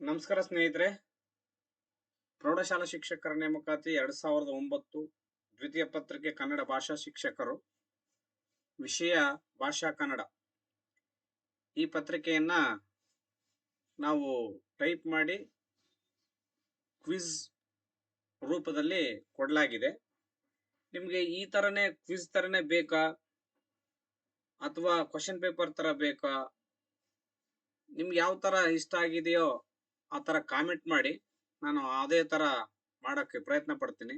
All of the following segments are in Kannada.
ನಮಸ್ಕಾರ ಸ್ನೇಹಿತರೆ. ಪ್ರೌಢಶಾಲಾ ಶಿಕ್ಷಕರ ನೇಮಕಾತಿ 2009 ದ್ವಿತೀಯ ಪತ್ರಿಕೆ ಕನ್ನಡ ಭಾಷಾ ಶಿಕ್ಷಕರು, ವಿಷಯ ಭಾಷಾ ಕನ್ನಡ. ಈ ಪತ್ರಿಕೆಯನ್ನ ನಾವು ಟೈಪ್ ಮಾಡಿ ಕ್ವಿಜ್ ರೂಪದಲ್ಲಿ ಕೊಡಲಾಗಿದೆ. ನಿಮಗೆ ಈ ತರನೇ ಕ್ವಿಜ್ ತರನೇ ಬೇಕಾ ಅಥವಾ ಕ್ವಶನ್ ಪೇಪರ್ ತರ ಬೇಕಾ, ನಿಮ್ಗೆ ಯಾವ ತರ ಇಷ್ಟ ಆಗಿದೆಯೋ ಆ ತರ ಕಾಮೆಂಟ್ ಮಾಡಿ. ನಾನು ಅದೇ ತರ ಮಾಡಕ್ಕೆ ಪ್ರಯತ್ನ ಪಡ್ತೀನಿ.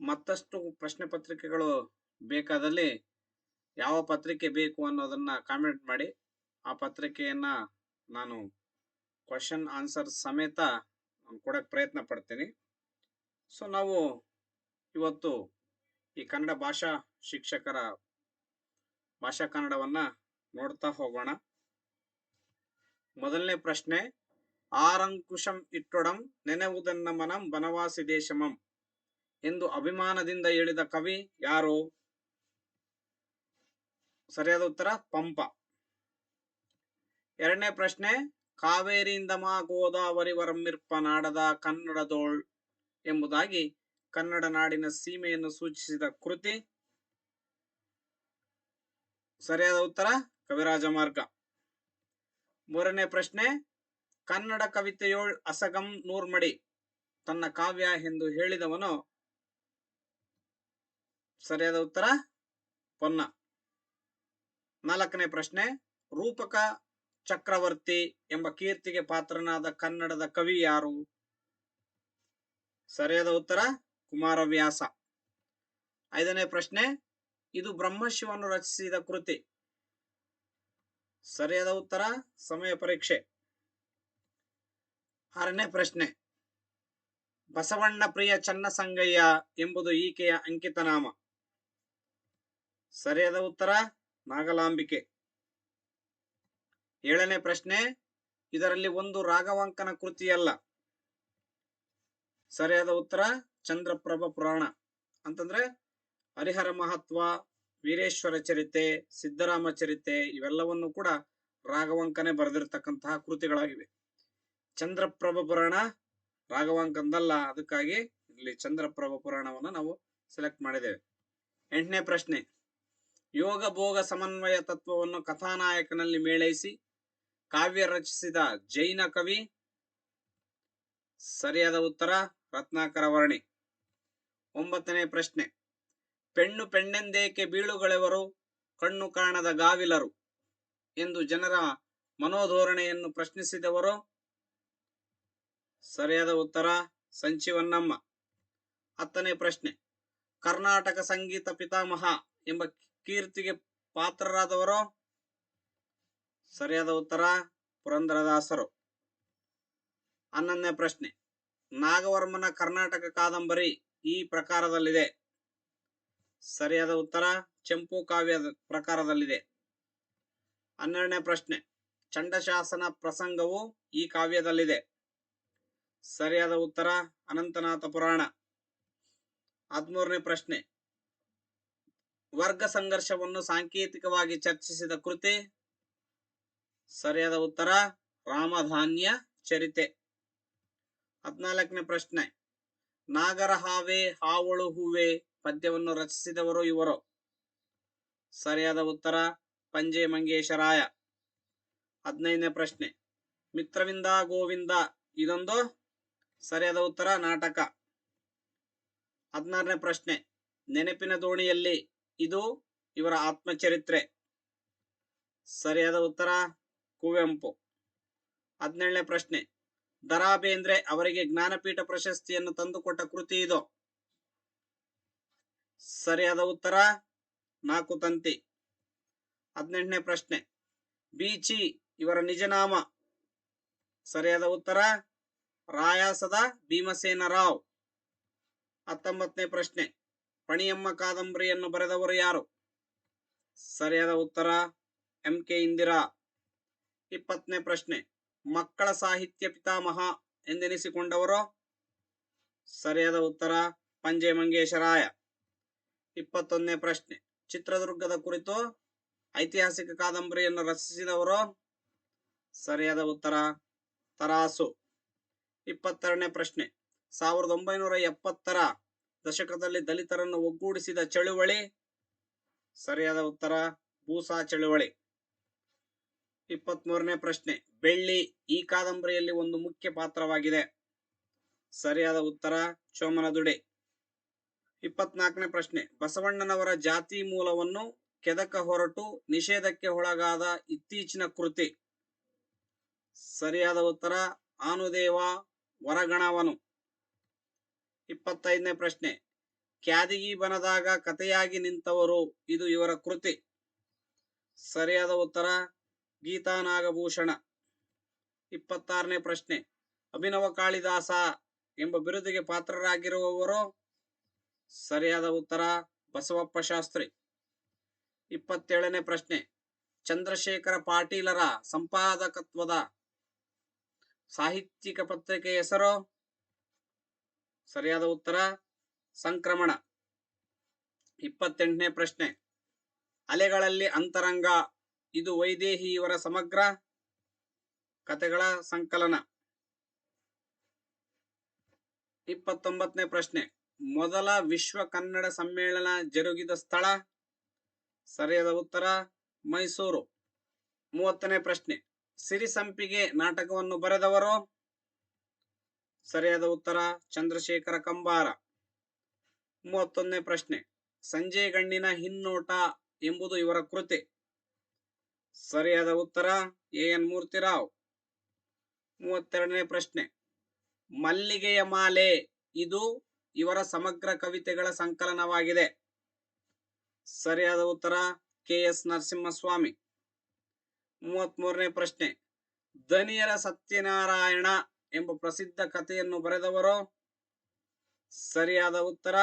ಮತ್ತಷ್ಟು ಪ್ರಶ್ನೆ ಪತ್ರಿಕೆಗಳು ಬೇಕಾದಲ್ಲಿ ಯಾವ ಪತ್ರಿಕೆ ಬೇಕು ಅನ್ನೋದನ್ನ ಕಾಮೆಂಟ್ ಮಾಡಿ. ಆ ಪತ್ರಿಕೆಯನ್ನ ನಾನು ಕ್ವಶನ್ ಆನ್ಸರ್ ಸಮೇತ ಕೊಡಕ್ಕೆ ಪ್ರಯತ್ನ ಪಡ್ತೀನಿ. ಸೊ ನಾವು ಇವತ್ತು ಈ ಕನ್ನಡ ಭಾಷಾ ಶಿಕ್ಷಕರ ಭಾಷಾ ಕನ್ನಡವನ್ನ ನೋಡ್ತಾ ಹೋಗೋಣ. ಮೊದಲನೇ ಪ್ರಶ್ನೆ, ಆರಂಕುಶಂ ಇಟ್ಟೊಡಂ ನೆನೆವುದನ್ನ ಮನಂ ಬನವಾಸಿ ದೇಶಮಂ ಎಂದು ಅಭಿಮಾನದಿಂದ ಹೇಳಿದ ಕವಿ ಯಾರು? ಸರಿಯಾದ ಉತ್ತರ ಪಂಪ. ಎರಡನೇ ಪ್ರಶ್ನೆ, ಕಾವೇರಿಯಿಂದ ಮಾ ಗೋದಾವರಿ ವರಮಿರ್ಪ ನಾಡದ ಕನ್ನಡದೋಳ್ ಎಂಬುದಾಗಿ ಕನ್ನಡ ನಾಡಿನ ಸೀಮೆಯನ್ನು ಸೂಚಿಸಿದ ಕೃತಿ? ಸರಿಯಾದ ಉತ್ತರ ಕವಿರಾಜ ಮಾರ್ಗ. ಮೂರನೇ ಪ್ರಶ್ನೆ, ಕನ್ನಡ ಕವಿತೆಯೋಳ್ ಅಸಗಂ ನೂರ್ಮಡಿ ತನ್ನ ಕಾವ್ಯ ಎಂದು ಹೇಳಿದವನು? ಸರಿಯಾದ ಉತ್ತರ ಪೊನ್ನ. ನಾಲ್ಕನೇ ಪ್ರಶ್ನೆ, ರೂಪಕ ಚಕ್ರವರ್ತಿ ಎಂಬ ಕೀರ್ತಿಗೆ ಪಾತ್ರನಾದ ಕನ್ನಡದ ಕವಿ ಯಾರು? ಸರಿಯಾದ ಉತ್ತರ ಕುಮಾರವ್ಯಾಸ. ಐದನೇ ಪ್ರಶ್ನೆ, ಇದು ಬ್ರಹ್ಮಶಿವನು ರಚಿಸಿದ ಕೃತಿ? ಸರಿಯಾದ ಉತ್ತರ ಸಮಯ ಪರೀಕ್ಷೆ. ಆರನೇ ಪ್ರಶ್ನೆ, ಬಸವಣ್ಣ ಪ್ರಿಯ ಚನ್ನಸಂಗಯ್ಯ ಎಂಬುದು ಈಕೆಯ ಅಂಕಿತ ನಾಮ? ಸರಿಯಾದ ಉತ್ತರ ನಾಗಲಾಂಬಿಕೆ. ಏಳನೇ ಪ್ರಶ್ನೆ, ಇದರಲ್ಲಿ ಒಂದು ರಾಘವಾಂಕನ ಕೃತಿಯಲ್ಲ? ಸರಿಯಾದ ಉತ್ತರ ಚಂದ್ರಪ್ರಭ ಪುರಾಣ. ಅಂತಂದ್ರೆ ಹರಿಹರ ಮಹತ್ವ, ವೀರೇಶ್ವರ ಚರಿತೆ, ಸಿದ್ದರಾಮ ಚರಿತೆ ಇವೆಲ್ಲವನ್ನು ಕೂಡ ರಾಘವಾಂಕನೇ ಬರೆದಿರ್ತಕ್ಕಂತಹ ಕೃತಿಗಳಾಗಿವೆ. ಚಂದ್ರಪ್ರಭ ಪುರಾಣ ರಾಘವಾಂಕಂದಲ್ಲ, ಅದಕ್ಕಾಗಿ ಇಲ್ಲಿ ಚಂದ್ರಪ್ರಭ ಪುರಾಣವನ್ನು ನಾವು ಸೆಲೆಕ್ಟ್ ಮಾಡಿದ್ದೇವೆ. ಎಂಟನೇ ಪ್ರಶ್ನೆ, ಯೋಗ ಭೋಗ ಸಮನ್ವಯ ತತ್ವವನ್ನು ಕಥಾನಾಯಕನಲ್ಲಿ ಮೇಳೈಸಿ ಕಾವ್ಯ ರಚಿಸಿದ ಜೈನ ಕವಿ? ಸರಿಯಾದ ಉತ್ತರ ರತ್ನಾಕರ ವರ್ಣಿ. ಒಂಬತ್ತನೇ ಪ್ರಶ್ನೆ, ಪೆಣ್ಣು ಪೆಣ್ಣೆಂದೇಕೆ ಬೀಳುಗಳೆವರು ಕಣ್ಣು ಕಾಣದ ಗಾವಿಲರು ಎಂದು ಜನರ ಮನೋಧೋರಣೆಯನ್ನು ಪ್ರಶ್ನಿಸಿದವರು? ಸರಿಯಾದ ಉತ್ತರ ಸಂಚಿವನ್ನಮ್ಮ. ಹತ್ತನೇ ಪ್ರಶ್ನೆ, ಕರ್ನಾಟಕ ಸಂಗೀತ ಪಿತಾಮಹ ಎಂಬ ಕೀರ್ತಿಗೆ ಪಾತ್ರರಾದವರು? ಸರಿಯಾದ ಉತ್ತರ ಪುರಂದರದಾಸರು. ಹನ್ನೊಂದನೇ ಪ್ರಶ್ನೆ, ನಾಗವರ್ಮನ ಕರ್ನಾಟಕ ಕಾದಂಬರಿ ಈ ಪ್ರಕಾರದಲ್ಲಿದೆ? ಸರಿಯಾದ ಉತ್ತರ ಚಂಪು ಕಾವ್ಯದ ಪ್ರಕಾರದಲ್ಲಿದೆ. 12ನೇ ಪ್ರಶ್ನೆ, ಚಂಡಶಾಸನ ಪ್ರಸಂಗವು ಈ ಕಾವ್ಯದಲ್ಲಿದೆ? ಸರಿಯಾದ ಉತ್ತರ ಅನಂತನಾಥ ಪುರಾಣ. 13ನೇ ಪ್ರಶ್ನೆ, ವರ್ಗ ಸಂಘರ್ಷವನ್ನು ಸಾಂಕೇತಿಕವಾಗಿ ಚರ್ಚಿಸಿದ ಕೃತಿ? ಸರಿಯಾದ ಉತ್ತರ ರಾಮಧಾನ್ಯ ಚರಿತೆ. 14ನೇ ಪ್ರಶ್ನೆ, ನಾಗರ ಹಾವೆ ಹಾವಳು ಹೂವೆ ಪದ್ಯವನ್ನು ರಚಿಸಿದವರು ಇವರು? ಸರಿಯಾದ ಉತ್ತರ ಪಂಜೆ ಮಂಗೇಶರಾಯ. 15ನೇ ಪ್ರಶ್ನೆ, ಮಿತ್ರವಿಂದ ಗೋವಿಂದ ಇದೊಂದು? ಸರಿಯಾದ ಉತ್ತರ ನಾಟಕ. 16ನೇ ಪ್ರಶ್ನೆ, ನೆನಪಿನ ದೋಣಿಯಲ್ಲಿ ಇದು ಇವರ ಆತ್ಮಚರಿತ್ರೆ? ಸರಿಯಾದ ಉತ್ತರ ಕುವೆಂಪು. 17ನೇ ಪ್ರಶ್ನೆ, ದರಾ ಬೇಂದ್ರೆ ಅವರಿಗೆ ಜ್ಞಾನಪೀಠ ಪ್ರಶಸ್ತಿಯನ್ನು ತಂದುಕೊಟ್ಟ ಕೃತಿ ಇದು? ಸರಿಯಾದ ಉತ್ತರ ನಾಲ್ಕು ತಂತಿ. 18ನೇ ಪ್ರಶ್ನೆ, ಬೀಚಿ ಇವರ ನಿಜನಾಮ? ಸರಿಯಾದ ಉತ್ತರ ರಾಯಾಸದ ಭೀಮಸೇನ ರಾವ್. 19ನೇ ಪ್ರಶ್ನೆ, ಪಣಿಯಮ್ಮ ಕಾದಂಬರಿಯನ್ನು ಬರೆದವರು ಯಾರು? ಸರಿಯಾದ ಉತ್ತರ ಎಂ.ಕೆ. ಇಂದಿರಾ. 20ನೇ ಪ್ರಶ್ನೆ, ಮಕ್ಕಳ ಸಾಹಿತ್ಯ ಪಿತಾಮಹ ಎಂದೆನಿಸಿಕೊಂಡವರು? ಸರಿಯಾದ ಉತ್ತರ ಪಂಜೆ ಮಂಗೇಶರಾಯ. 21ನೇ ಪ್ರಶ್ನೆ, ಚಿತ್ರದುರ್ಗದ ಕುರಿತು ಐತಿಹಾಸಿಕ ಕಾದಂಬರಿಯನ್ನು ರಚಿಸಿದವರು? ಸರಿಯಾದ ಉತ್ತರ ತರಾಸು. 22ನೇ ಪ್ರಶ್ನೆ 1970ರ ದಶಕದಲ್ಲಿ ದಲಿತರನ್ನು ಒಗ್ಗೂಡಿಸಿದ ಚಳುವಳಿ. ಸರಿಯಾದ ಉತ್ತರ ಬೂಸಾ ಚಳುವಳಿ. 23ನೇ ಪ್ರಶ್ನೆ ಬೆಳ್ಳಿ ಈ ಕಾದಂಬರಿಯಲ್ಲಿ ಒಂದು ಮುಖ್ಯ ಪಾತ್ರವಾಗಿದೆ. ಸರಿಯಾದ ಉತ್ತರ ಚೋಮನದುಡಿ. 24ನೇ ಪ್ರಶ್ನೆ ಬಸವಣ್ಣನವರ ಜಾತಿ ಮೂಲವನ್ನು ಕೆದಕ ಹೊರಟು ನಿಷೇಧಕ್ಕೆ ಒಳಗಾದ ಇತ್ತೀಚಿನ ಕೃತಿ. ಸರಿಯಾದ ಉತ್ತರ ಆನುದೇವ ವರಗಣವನು. 25ನೇ ಪ್ರಶ್ನೆ ಕ್ಯಾದಿಗಿ ಬನದಾಗ ಕಥೆಯಾಗಿ ನಿಂತವರು ಇದು ಇವರ ಕೃತಿ. ಸರಿಯಾದ ಉತ್ತರ ಗೀತಾ ನಾಗಭೂಷಣ. 26ನೇ ಪ್ರಶ್ನೆ ಅಭಿನವ ಕಾಳಿದಾಸ ಎಂಬ ಬಿರುದಿಗೆ ಪಾತ್ರರಾಗಿರುವವರು. ಸರಿಯಾದ ಉತ್ತರ ಬಸವಪ್ಪ ಶಾಸ್ತ್ರಿ. 27ನೇ ಪ್ರಶ್ನೆ ಚಂದ್ರಶೇಖರ ಪಾಟೀಲರ ಸಂಪಾದಕತ್ವದ ಸಾಹಿತ್ಯಿಕ ಪತ್ರಿಕೆ ಹೆಸರು. ಸರಿಯಾದ ಉತ್ತರ ಸಂಕ್ರಮಣ. 28ನೇ ಪ್ರಶ್ನೆ ಅಲೆಗಳಲ್ಲಿ ಅಂತರಂಗ ಇದು ವೈದೇಹಿ ಇವರ ಸಮಗ್ರ ಕಥೆಗಳ ಸಂಕಲನ. 29ನೇ ಪ್ರಶ್ನೆ ಮೊದಲ ವಿಶ್ವ ಕನ್ನಡ ಸಮ್ಮೇಳನ ಜರುಗಿದ ಸ್ಥಳ. ಸರಿಯಾದ ಉತ್ತರ ಮೈಸೂರು. 30ನೇ ಪ್ರಶ್ನೆ ಸಿರಿಸಂಪಿಗೆ ನಾಟಕವನ್ನು ಬರೆದವರು. ಸರಿಯಾದ ಉತ್ತರ ಚಂದ್ರಶೇಖರ ಕಂಬಾರ. 31ನೇ ಪ್ರಶ್ನೆ ಸಂಜೆಗಣ್ಣಿನ ಹಿನ್ನೋಟ ಎಂಬುದು ಇವರ ಕೃತಿ. ಸರಿಯಾದ ಉತ್ತರ ಎನ್ ಮೂರ್ತಿರಾವ್. 32ನೇ ಪ್ರಶ್ನೆ ಮಲ್ಲಿಗೆಯ ಮಾಲೆ ಇದು ಇವರ ಸಮಗ್ರ ಕವಿತೆಗಳ ಸಂಕಲನವಾಗಿದೆ. ಸರಿಯಾದ ಉತ್ತರ ಕೆ.ಎಸ್. ನರಸಿಂಹಸ್ವಾಮಿ. 33ನೇ ಪ್ರಶ್ನೆ ದನಿಯರ ಸತ್ಯನಾರಾಯಣ ಎಂಬ ಪ್ರಸಿದ್ಧ ಕಥೆಯನ್ನು ಬರೆದವರು. ಸರಿಯಾದ ಉತ್ತರ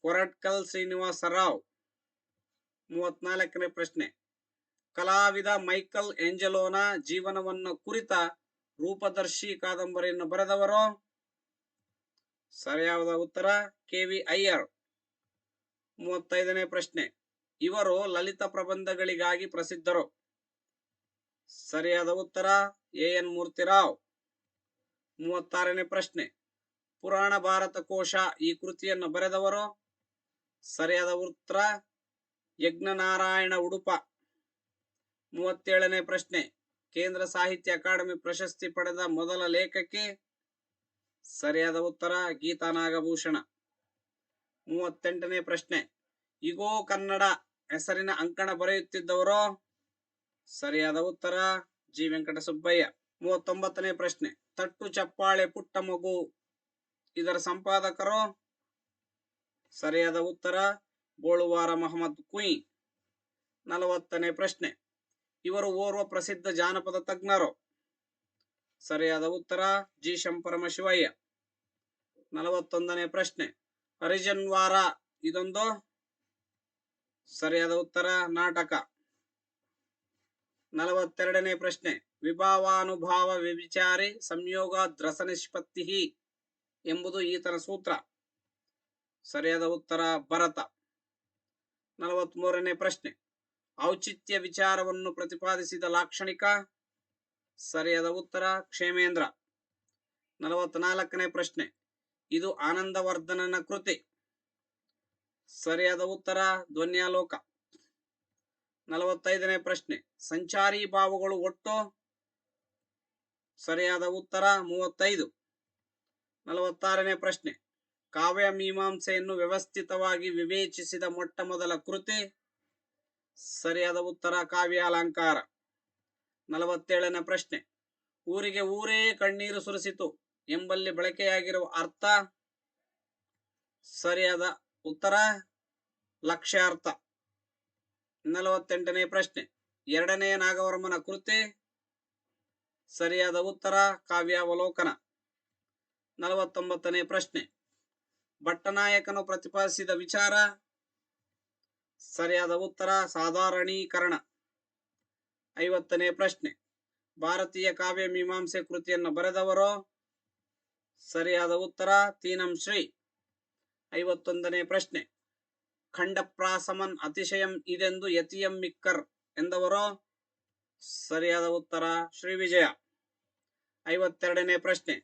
ಕೊರಟ್ಕಲ್ ಶ್ರೀನಿವಾಸರಾವ್. 34ನೇ ಪ್ರಶ್ನೆ ಕಲಾವಿದ ಮೈಕಲ್ ಏಂಜಲೋನ ಜೀವನವನ್ನು ಕುರಿತ ರೂಪದರ್ಶಿ ಕಾದಂಬರಿಯನ್ನು ಬರೆದವರು. ಸರಿಯಾದ ಉತ್ತರ ಕೆ.ವಿ. ಅಯ್ಯರ್. 35ನೇ ಪ್ರಶ್ನೆ ಇವರು ಲಲಿತ ಪ್ರಬಂಧಗಳಿಗಾಗಿ ಪ್ರಸಿದ್ಧರು. ಸರಿಯಾದ ಉತ್ತರ ಎನ್ ಮೂರ್ತಿರಾವ್. 36ನೇ ಪ್ರಶ್ನೆ ಪುರಾಣ ಭಾರತ ಕೋಶ ಈ ಕೃತಿಯನ್ನು ಬರೆದವರು. ಸರಿಯಾದ ಉತ್ತರ ಯಜ್ಞನಾರಾಯಣ ಉಡುಪ. 37ನೇ ಪ್ರಶ್ನೆ ಕೇಂದ್ರ ಸಾಹಿತ್ಯ ಅಕಾಡೆಮಿ ಪ್ರಶಸ್ತಿ ಪಡೆದ ಮೊದಲ ಲೇಖಕಿ. ಸರಿಯಾದ ಉತ್ತರ ಗೀತಾ ನಾಗಭೂಷಣ. 38ನೇ ಪ್ರಶ್ನೆ ಇಗೋ ಕನ್ನಡ ಹೆಸರಿನ ಅಂಕಣ ಬರೆಯುತ್ತಿದ್ದವರು. ಸರಿಯಾದ ಉತ್ತರ ಜಿ ವೆಂಕಟಸುಬ್ಬಯ್ಯ. 39ನೇ ಪ್ರಶ್ನೆ ತಟ್ಟು ಚಪ್ಪಾಳೆ ಪುಟ್ಟ ಮಗು ಇದರ ಸಂಪಾದಕರು. ಸರಿಯಾದ ಉತ್ತರ ಬೋಳುವಾರ ಮಹಮ್ಮದ್ ಕುಯಿ. 40ನೇ ಪ್ರಶ್ನೆ ಇವರು ಓರ್ವ ಪ್ರಸಿದ್ಧ ಜಾನಪದ ತಜ್ಞರು. ಸರಿಯಾದ ಉತ್ತರ ಜಿ ಶಂಪರಮಶಿವಯ್ಯ. 41ನೇ ಪ್ರಶ್ನೆ ಹರಿಜನ್ವಾರ ಇದೊಂದು. ಸರಿಯಾದ ಉತ್ತರ ನಾಟಕ. 42ನೇ ಪ್ರಶ್ನೆ ವಿಭಾವಾನುಭಾವ ವ್ಯಭಿಚಾರಿ ಸಂಯೋಗ ದ್ರಸ ನಿಷ್ಪತ್ತಿ ಎಂಬುದು ಈತನ ಸೂತ್ರ. ಸರಿಯಾದ ಉತ್ತರ ಭರತ. 43ನೇ ಪ್ರಶ್ನೆ ಔಚಿತ್ಯ ವಿಚಾರವನ್ನು ಪ್ರತಿಪಾದಿಸಿದ ಲಾಕ್ಷಣಿಕ. ಸರಿಯಾದ ಉತ್ತರ ಕ್ಷೇಮೇಂದ್ರ. 44ನೇ ಪ್ರಶ್ನೆ ಇದು ಆನಂದವರ್ಧನನ ಕೃತಿ. ಸರಿಯಾದ ಉತ್ತರ ಧ್ವನ್ಯಾಲೋಕ. 45ನೇ ಪ್ರಶ್ನೆ ಸಂಚಾರಿ ಭಾವಗಳು ಒಟ್ಟು. ಸರಿಯಾದ ಉತ್ತರ 35. 46ನೇ ಪ್ರಶ್ನೆ ಕಾವ್ಯ ಮೀಮಾಂಸೆಯನ್ನು ವ್ಯವಸ್ಥಿತವಾಗಿ ವಿವೇಚಿಸಿದ ಮೊಟ್ಟ ಮೊದಲ ಕೃತಿ. ಸರಿಯಾದ ಉತ್ತರ ಕಾವ್ಯ ಅಲಂಕಾರ. 47ನೇ ಪ್ರಶ್ನೆ ಊರಿಗೆ ಊರೇ ಕಣ್ಣೀರು ಸುರಿಸಿತು ಎಂಬಲ್ಲಿ ಬಳಕೆಯಾಗಿರುವ ಅರ್ಥ. ಸರಿಯಾದ ಉತ್ತರ ಲಕ್ಷ್ಯಾರ್ಥ. 48ನೇ ಪ್ರಶ್ನೆ ಎರಡನೇ ನಾಗವರ್ಮನ ಕೃತಿ. ಸರಿಯಾದ ಉತ್ತರ ಕಾವ್ಯಾವಲೋಕನ. 49ನೇ ಪ್ರಶ್ನೆ ಭಟ್ಟನಾಯಕನು ಪ್ರತಿಪಾದಿಸಿದ ವಿಚಾರ. ಸರಿಯಾದ ಉತ್ತರ ಸಾಧಾರಣೀಕರಣ. 50ನೇ ಪ್ರಶ್ನೆ ಭಾರತೀಯ ಕಾವ್ಯ ಮೀಮಾಂಸೆ ಕೃತಿಯನ್ನು ಬರೆದವರು. ಸರಿಯಾದ ಉತ್ತರ ತೀನಂ ಶ್ರೀ. 51ನೇ ಪ್ರಶ್ನೆ ಖಂಡಪ್ರಾಸಮನ್ ಅತಿಶಯಂ ಇದೆಂದು ಯತಿಯಂ ಮಿಕ್ಕರ್ ಎಂದವರು. ಸರಿಯಾದ ಉತ್ತರ ಶ್ರೀ ವಿಜಯ. 52ನೇ ಪ್ರಶ್ನೆ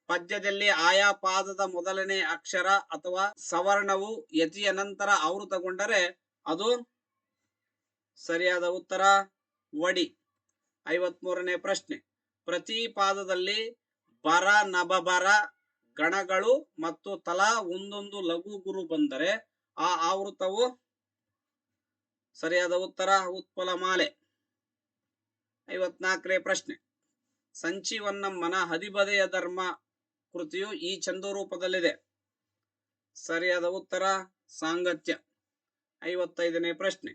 ಪದ್ಯದಲ್ಲಿ ಆಯಾ ಪಾದದ ಮೊದಲನೇ ಅಕ್ಷರ ಅಥವಾ ಸವರ್ಣವು ಯತಿಯ ನಂತರ ಆವೃತಗೊಂಡರೆ ಅದು ಸರಿಯಾದ ಉತ್ತರ ವಡಿ. 53ನೇ ಪ್ರಶ್ನೆ. ಪ್ರತಿ ಪಾದದಲ್ಲಿ ಬರ ನಬಬರ ಗಣಗಳು ಮತ್ತು ತಲಾ ಒಂದೊಂದು ಲಘು ಗುರು ಬಂದರೆ ಆ ಆವೃತವು ಸರಿಯಾದ ಉತ್ತರ ಉತ್ಪಲಮಾಲೆ. 54ನೇ ಪ್ರಶ್ನೆ. ಸಂಚೀವನ್ನಮ್ಮನ ಹದಿಬದೆಯ ಧರ್ಮ ಕೃತಿಯು ಈ ಛಂದೋರೂಪದಲ್ಲಿದೆ. ಸರಿಯಾದ ಉತ್ತರ ಸಾಂಗತ್ಯ. 55ನೇ ಪ್ರಶ್ನೆ.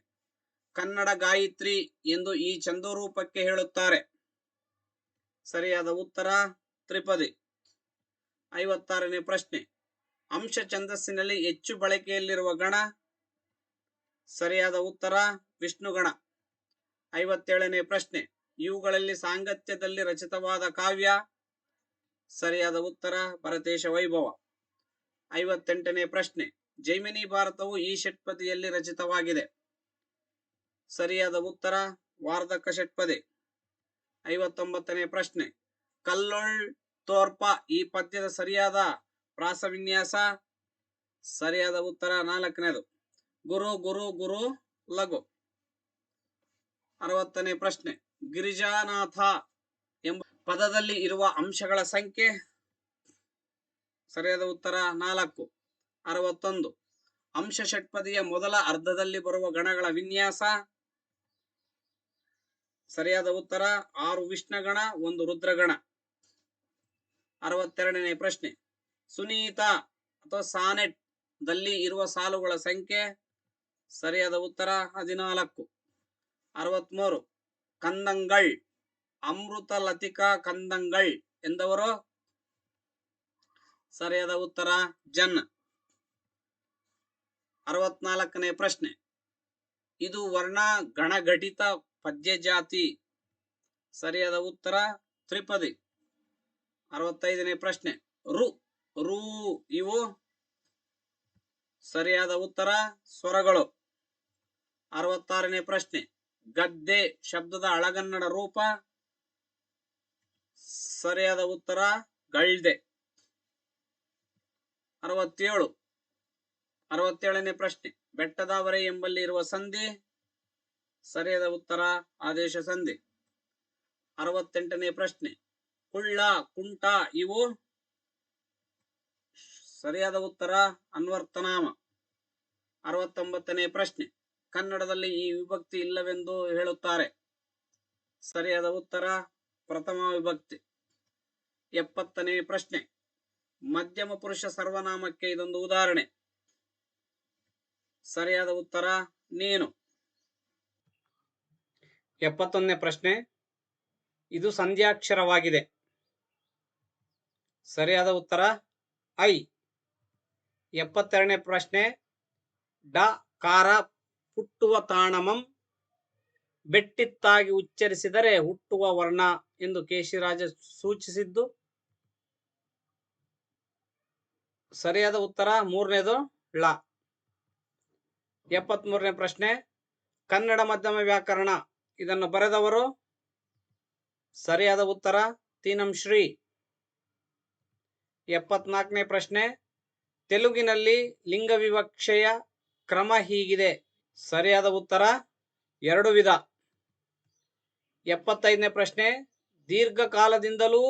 ಕನ್ನಡ ಗಾಯತ್ರಿ ಎಂದು ಈ ಛಂದೋರೂಪಕ್ಕೆ ಹೇಳುತ್ತಾರೆ. ಸರಿಯಾದ ಉತ್ತರ ತ್ರಿಪದಿ. 56ನೇ ಪ್ರಶ್ನೆ. ಅಂಶ ಛಂದಸ್ಸಿನಲ್ಲಿ ಹೆಚ್ಚು ಬಳಕೆಯಲ್ಲಿರುವ ಗಣ. ಸರಿಯಾದ ಉತ್ತರ ವಿಷ್ಣುಗಣ. 57ನೇ ಪ್ರಶ್ನೆ. ಇವುಗಳಲ್ಲಿ ಸಾಂಗತ್ಯದಲ್ಲಿ ರಚಿತವಾದ ಕಾವ್ಯ. ಸರಿಯಾದ ಉತ್ತರ ಭರತೇಶ ವೈಭವ. 58ನೇ ಪ್ರಶ್ನೆ. ಜೈಮಿನಿ ಭಾರತವು ಈ ಷಟ್ಪದಿಯಲ್ಲಿ ರಚಿತವಾಗಿದೆ. ಸರಿಯಾದ ಉತ್ತರ ವಾರ್ಧಕ ಷಟ್ಪದಿ. 59ನೇ ಪ್ರಶ್ನೆ. ಕಲ್ಲೊಳ್ ತೋರ್ಪ ಈ ಪದ್ಯದ ಸರಿಯಾದ ಪ್ರಾಸವಿನ್ಯಾಸ. ಸರಿಯಾದ ಉತ್ತರ 4ನೇದು. ಗುರು ಗುರು ಗುರು ಲಘು. 60ನೇ ಪ್ರಶ್ನೆ. ಗಿರಿಜಾನಾಥ ಎಂಬ ಪದದಲ್ಲಿ ಇರುವ ಅಂಶಗಳ ಸಂಖ್ಯೆ. ಸರಿಯಾದ ಉತ್ತರ 4. 61. ಅಂಶ ಷಟ್ಪದಿಯ ಮೊದಲ ಅರ್ಧದಲ್ಲಿ ಬರುವ ಗಣಗಳ ವಿನ್ಯಾಸ. ಸರಿಯಾದ ಉತ್ತರ 6 ವಿಷ್ಣುಗಣ 1 ರುದ್ರಗಣ. 62ನೇ ಪ್ರಶ್ನೆ. ಸುನೀತ ಅಥವಾ ಸಾನೆಟ್ ದಲ್ಲಿ ಇರುವ ಸಾಲುಗಳ ಸಂಖ್ಯೆ. ಸರಿಯಾದ ಉತ್ತರ 14. 63. ಕಂದಂಗಳ್ ಅಮೃತ ಲತಿಕಾ ಕಂದಂಗಳ್ ಎಂದವರು. ಸರಿಯಾದ ಉತ್ತರ ಜನ್. 64ನೇ ಪ್ರಶ್ನೆ. ಇದು ವರ್ಣ ಗಣಘಟಿತ ಪದ್ಯ ಜಾತಿ. ಸರಿಯಾದ ಉತ್ತರ ತ್ರಿಪದಿ. 65ನೇ ಪ್ರಶ್ನೆ. ರು ರೂ ಇವು. ಸರಿಯಾದ ಉತ್ತರ ಸ್ವರಗಳು. 66ನೇ ಪ್ರಶ್ನೆ. ಗದ್ದೆ ಶಬ್ದದ ಹಳಗನ್ನಡ ರೂಪ. ಸರಿಯಾದ ಉತ್ತರ ಗಳ್ದೆ. 67ನೇ ಪ್ರಶ್ನೆ. ಬೆಟ್ಟದಾವರೆ ಎಂಬಲ್ಲಿ ಇರುವ ಸಂಧಿ. ಸರಿಯಾದ ಉತ್ತರ ಆದೇಶ ಸಂಧಿ. 68ನೇ ಪ್ರಶ್ನೆ. ಕುಳ್ಳ ಕುಂಟ ಇವು. ಸರಿಯಾದ ಉತ್ತರ ಅನ್ವರ್ಥನಾಮ. 69ನೇ ಪ್ರಶ್ನೆ. ಕನ್ನಡದಲ್ಲಿ ಈ ವಿಭಕ್ತಿ ಇಲ್ಲವೆಂದು ಹೇಳುತ್ತಾರೆ. ಸರಿಯಾದ ಉತ್ತರ ಪ್ರಥಮ ವಿಭಕ್ತಿ. 70ನೇ ಪ್ರಶ್ನೆ. ಮಧ್ಯಮ ಪುರುಷ ಸರ್ವನಾಮಕ್ಕೆ ಇದೊಂದು ಉದಾಹರಣೆ. ಸರಿಯಾದ ಉತ್ತರ ನೀನು. 71ನೇ ಪ್ರಶ್ನೆ. ಇದು ಸಂಧ್ಯಾಕ್ಷರವಾಗಿದೆ. ಸರಿಯಾದ ಉತ್ತರ ಐ. 72ನೇ ಪ್ರಶ್ನೆ. ಡ ಕಾರ ಹುಟ್ಟುವ ತಾಣಮಂ ಬೆಟ್ಟಿತ್ತಾಗಿ ಉಚ್ಚರಿಸಿದರೆ ಹುಟ್ಟುವ ವರ್ಣ ಎಂದು ಕೇಶಿರಾಜ ಸೂಚಿಸಿದ್ದು. ಸರಿಯಾದ ಉತ್ತರ 3ನೇದು ಳ. 73ನೇ ಪ್ರಶ್ನೆ. ಕನ್ನಡ ಮಧ್ಯಮ ವ್ಯಾಕರಣ ಇದನ್ನು ಬರೆದವರು. ಸರಿಯಾದ ಉತ್ತರ ತೀನಂ ಶ್ರೀ. 74ನೇ ಪ್ರಶ್ನೆ. ತೆಲುಗಿನಲ್ಲಿ ಲಿಂಗ ವಿವಕ್ಷೆಯ ಕ್ರಮ ಹೀಗಿದೆ. ಸರಿಯಾದ ಉತ್ತರ 2 ವಿಧ. 75ನೇ ಪ್ರಶ್ನೆ. ದೀರ್ಘಕಾಲದಿಂದಲೂ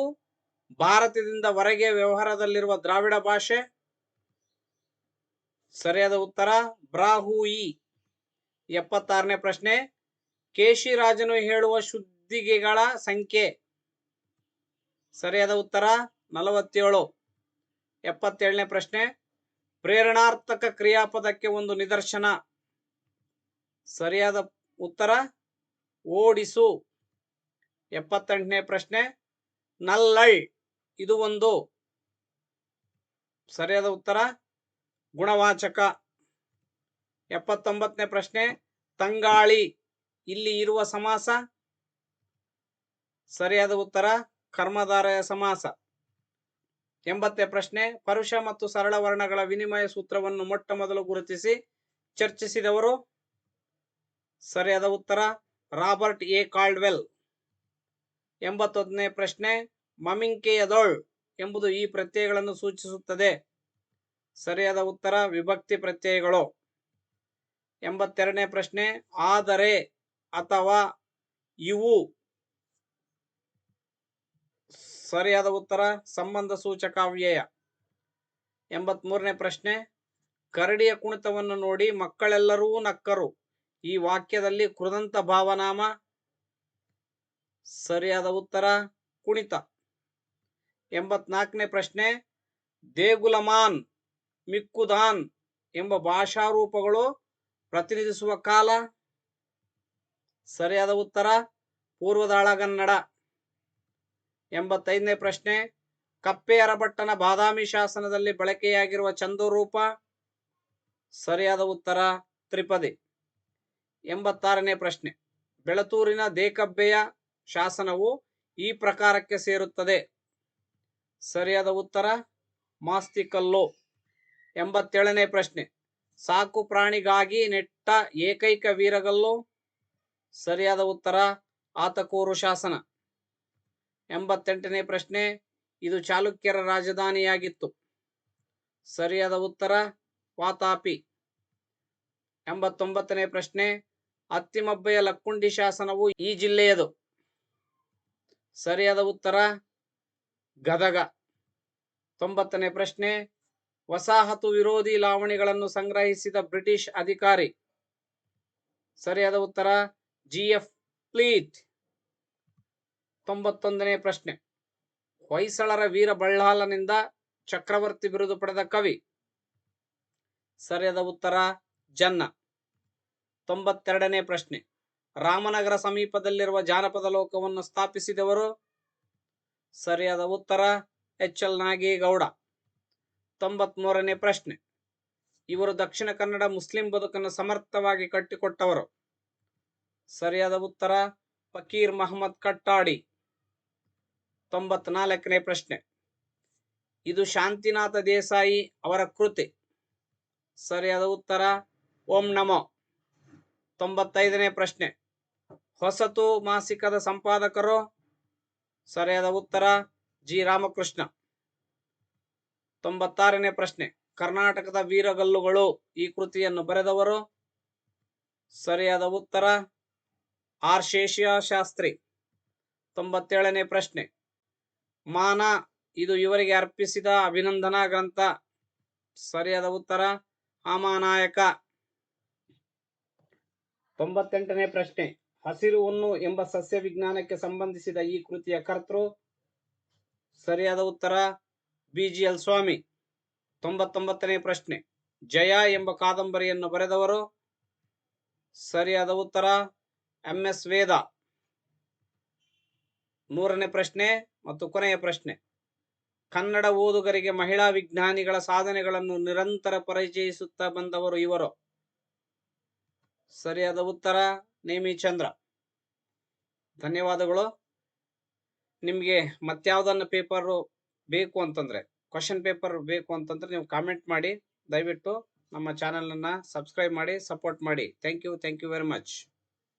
ಭಾರತದಿಂದ ಹೊರಗೆ ವ್ಯವಹಾರದಲ್ಲಿರುವ ದ್ರಾವಿಡ ಭಾಷೆ. ಸರಿಯಾದ ಉತ್ತರ ಬ್ರಾಹೂಯಿ. 76ನೇ ಪ್ರಶ್ನೆ. ಕೇಶಿರಾಜನು ಹೇಳುವ ಶುದ್ಧಿಗೆಗಳ ಸಂಖ್ಯೆ. ಸರಿಯಾದ ಉತ್ತರ 47. 77ನೇ ಪ್ರಶ್ನೆ. ಪ್ರೇರಣಾರ್ಥಕ ಕ್ರಿಯಾಪದಕ್ಕೆ ಒಂದು ನಿದರ್ಶನ. ಸರಿಯಾದ ಉತ್ತರ ಓಡಿಸು. 78ನೇ ಪ್ರಶ್ನೆ. ನಲ್ಲಳ್ ಇದು ಒಂದು. ಸರಿಯಾದ ಉತ್ತರ ಗುಣವಾಚಕ. 79ನೇ ಪ್ರಶ್ನೆ. ತಂಗಾಳಿ ಇಲ್ಲಿ ಇರುವ ಸಮಾಸ. ಸರಿಯಾದ ಉತ್ತರ ಕರ್ಮಧಾರಯ ಸಮಾಸ. 80ನೇ ಪ್ರಶ್ನೆ. ಪರುಷ ಮತ್ತು ಸರಳ ವರ್ಣಗಳ ವಿನಿಮಯ ಸೂತ್ರವನ್ನು ಮೊಟ್ಟ ಮೊದಲು ಗುರುತಿಸಿ ಚರ್ಚಿಸಿದವರು. ಸರಿಯಾದ ಉತ್ತರ ರಾಬರ್ಟ್ ಎ ಕಾಲ್ಡ್ವೆಲ್. 81ನೇ ಪ್ರಶ್ನೆ. ಮಮಿಂಕೆಯದೊಳ್ ಎಂಬುದು ಈ ಪ್ರತ್ಯಯಗಳನ್ನು ಸೂಚಿಸುತ್ತದೆ. ಸರಿಯಾದ ಉತ್ತರ ವಿಭಕ್ತಿ ಪ್ರತ್ಯಯಗಳು. 82ನೇ ಪ್ರಶ್ನೆ, ಆದರೆ ಅಥವಾ ಇವು. ಸರಿಯಾದ ಉತ್ತರ ಸಂಬಂಧ ಸೂಚಕ ಅವ್ಯಯ. 83ನೇ ಪ್ರಶ್ನೆ, ಕರಡಿಯ ಕುಣಿತವನ್ನು ನೋಡಿ ಮಕ್ಕಳೆಲ್ಲರೂ ನಕ್ಕರು. ಈ ವಾಕ್ಯದಲ್ಲಿ ಕೃದಂತ ಭಾವನಾಮ. ಸರಿಯಾದ ಉತ್ತರ ಕುಣಿತ. 84ನೇ ಪ್ರಶ್ನೆ, ದೇಗುಲಮಾನ್, ಮಿಕ್ಕುದಾನ್ ಎಂಬ ಭಾಷಾರೂಪಗಳು ಪ್ರತಿನಿಧಿಸುವ ಕಾಲ. ಸರಿಯಾದ ಉತ್ತರ ಪೂರ್ವದ ಹಳಗನ್ನಡ. 85ನೇ ಪ್ರಶ್ನೆ, ಕಪ್ಪೆ ಅರಭಟ್ಟನ ಬಾದಾಮಿ ಶಾಸನದಲ್ಲಿ ಬಳಕೆಯಾಗಿರುವ ಛಂದೋರೂಪ. ಸರಿಯಾದ ಉತ್ತರ ತ್ರಿಪದಿ. 86ನೇ ಪ್ರಶ್ನೆ, ಬೆಳತೂರಿನ ದೇಕಬ್ಬೆಯ ಶಾಸನವು ಈ ಪ್ರಕಾರಕ್ಕೆ ಸೇರುತ್ತದೆ. ಸರಿಯಾದ ಉತ್ತರ ಮಾಸ್ತಿಕಲ್ಲು. 87ನೇ ಪ್ರಶ್ನೆ, ಸಾಕು ಪ್ರಾಣಿಗಾಗಿ ನೆಟ್ಟ ಏಕೈಕ ವೀರಗಲ್ಲು. ಸರಿಯಾದ ಉತ್ತರ ಆತಕೂರು ಶಾಸನ. 88ನೇ ಪ್ರಶ್ನೆ, ಇದು ಚಾಲುಕ್ಯರ ರಾಜಧಾನಿಯಾಗಿತ್ತು. ಸರಿಯಾದ ಉತ್ತರ ವಾತಾಪಿ. 89ನೇ ಪ್ರಶ್ನೆ, ಅತ್ತಿಮಬ್ಬೆಯ ಲಕ್ಕುಂಡಿ ಶಾಸನವು ಈ ಜಿಲ್ಲೆಯದು. ಸರಿಯಾದ ಉತ್ತರ ಗದಗ. 90ನೇ ಪ್ರಶ್ನೆ, ವಸಾಹತು ವಿರೋಧಿ ಲಾವಣಿಗಳನ್ನು ಸಂಗ್ರಹಿಸಿದ ಬ್ರಿಟಿಷ್ ಅಧಿಕಾರಿ. ಸರಿಯಾದ ಉತ್ತರ GF ಪ್ಲೀಟ್. 91ನೇ ಪ್ರಶ್ನೆ, ಹೊಯ್ಸಳರ ವೀರ ಬಳ್ಳಾಲನಿಂದ ಚಕ್ರವರ್ತಿ ಬಿರುದು ಪಡೆದ ಕವಿ. ಸರಿಯಾದ ಉತ್ತರ ಜನ್ನ. 92ನೇ ಪ್ರಶ್ನೆ, ರಾಮನಗರ ಸಮೀಪದಲ್ಲಿರುವ ಜಾನಪದ ಲೋಕವನ್ನು ಸ್ಥಾಪಿಸಿದವರು. ಸರಿಯಾದ ಉತ್ತರ HL ನಾಗೇಗೌಡ. 93ನೇ ಪ್ರಶ್ನೆ, ಇವರು ದಕ್ಷಿಣ ಕನ್ನಡ ಮುಸ್ಲಿಂ ಬದುಕನ್ನು ಸಮರ್ಥವಾಗಿ ಕಟ್ಟಿಕೊಟ್ಟವರು. ಸರಿಯಾದ ಉತ್ತರ ಫಕೀರ್ ಮಹಮ್ಮದ್ ಕಟ್ಟಾಡಿ. 94ನೇ ಪ್ರಶ್ನೆ, ಇದು ಶಾಂತಿನಾಥ ದೇಸಾಯಿ ಅವರ ಕೃತಿ. ಸರಿಯಾದ ಉತ್ತರ ಓಂ ನಮೋ. 95ನೇ ಪ್ರಶ್ನೆ, ಹೊಸತು ಮಾಸಿಕದ ಸಂಪಾದಕರು. ಸರಿಯಾದ ಉತ್ತರ G ರಾಮಕೃಷ್ಣ. 96ನೇ ಪ್ರಶ್ನೆ, ಕರ್ನಾಟಕದ ವೀರಗಲ್ಲುಗಳು ಈ ಕೃತಿಯನ್ನು ಬರೆದವರು. ಸರಿಯಾದ ಉತ್ತರ R ಶೇಷಶಾಸ್ತ್ರಿ. 97ನೇ ಪ್ರಶ್ನೆ, ಮಾನ ಇದು ಇವರಿಗೆ ಅರ್ಪಿಸಿದ ಅಭಿನಂದನಾ ಗ್ರಂಥ. ಸರಿಯಾದ ಉತ್ತರ ಹಾಮಾನಾಯಕ. 98ನೇ ಪ್ರಶ್ನೆ, ಹಸಿರು ಹುಣ್ಣು ಎಂಬ ಸಸ್ಯ ವಿಜ್ಞಾನಕ್ಕೆ ಸಂಬಂಧಿಸಿದ ಈ ಕೃತಿಯ ಕರ್ತೃ. ಸರಿಯಾದ ಉತ್ತರ BGL ಸ್ವಾಮಿ. 99ನೇ ಪ್ರಶ್ನೆ, ಜಯ ಎಂಬ ಕಾದಂಬರಿಯನ್ನು ಬರೆದವರು. ಸರಿಯಾದ ಉತ್ತರ MS ವೇದ. 100ನೇ ಪ್ರಶ್ನೆ ಮತ್ತು ಕೊನೆಯ ಪ್ರಶ್ನೆ, ಕನ್ನಡ ಓದುಗರಿಗೆ ಮಹಿಳಾ ವಿಜ್ಞಾನಿಗಳ ಸಾಧನೆಗಳನ್ನು ನಿರಂತರ ಪರಿಚಯಿಸುತ್ತಾ ಬಂದವರು ಇವರು. ಸರಿಯಾದ ಉತ್ತರ ನೇಮಿಚಂದ್ರ. ಧನ್ಯವಾದಗಳು. ನಿಮಗೆ ಮತ್ಯಾವುದನ್ನ ಪೇಪರ್ ಬೇಕು ಅಂತಂದ್ರೆ, ಕ್ವಶನ್ ಪೇಪರ್ ಬೇಕು ಅಂತಂದ್ರೆ ನೀವು ಕಾಮೆಂಟ್ ಮಾಡಿ. ದಯವಿಟ್ಟು ನಮ್ಮ ಚಾನೆಲ್ ಅನ್ನ ಸಬ್ಸ್ಕ್ರೈಬ್ ಮಾಡಿ, ಸಪೋರ್ಟ್ ಮಾಡಿ. Thank you very much.